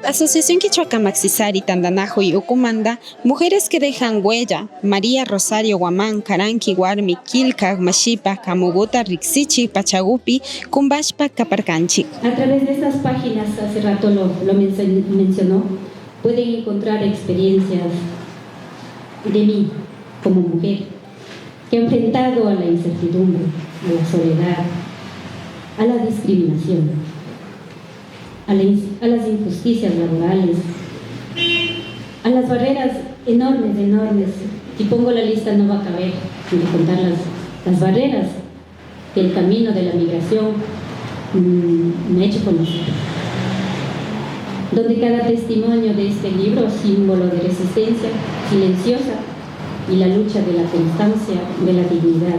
Asociación Quichuacamaxisari Tandanajo y Ucumanda, Mujeres que dejan huella, María Rosario Guamán, Caranqui, Guarmi, Quilca, Mashipa, Camuguta, Rixichi, Pachagupi, Cumbashpa, Caparcanchi. A través de estas páginas, hace rato lo mencionó, pueden encontrar experiencias de mí como mujer, que he enfrentado a la incertidumbre, a la soledad, a la discriminación, a las injusticias laborales, a las barreras enormes, y pongo la lista, no va a caber de contar las barreras que el camino de la migración me ha hecho conocer, donde cada testimonio de este libro, símbolo de resistencia silenciosa y la lucha de la constancia de la dignidad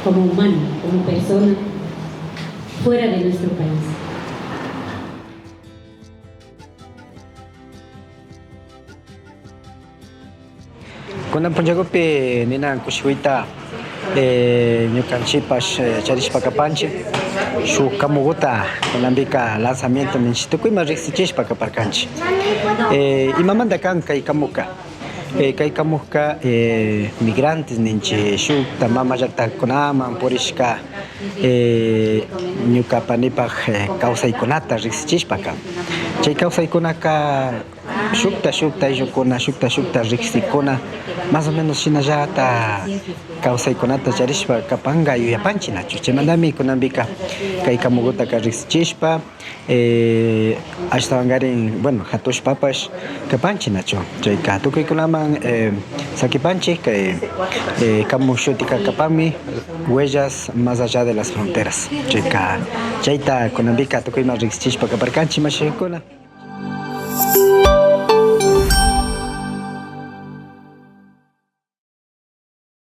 como humana, como persona, fuera de nuestro país. Kunan punjagopi nina kushiwita ñukanchipas charishpa kapanchik shuk kamuguta kunanpika lanzamiento ninchik tukuyma riqsichishpa kaparkanchik. Imamanta kan kay kamuka kay kamuka migrantes ninchik shukta mama llaqtakunaman purishka ñukapanipak kawsaykunata riqsichishpaka chay kawsaykunaka shukta aylukuna shukta riqsikuna más o menos shinallata kawsaykunata charishpa kapanga yuyapanchik nachu chaymantami kunanpika kay kamugutaka riqsichishpa ashtawankarin bueno hatushpapash kapanchik nachu chayka tukuykunaman sakipanchik kay kamu shutika kapanmi huellas más allá de las fronteras chayka chayta kunanpika tukuyman riqsichishpa kaparkanchik mashiykuna.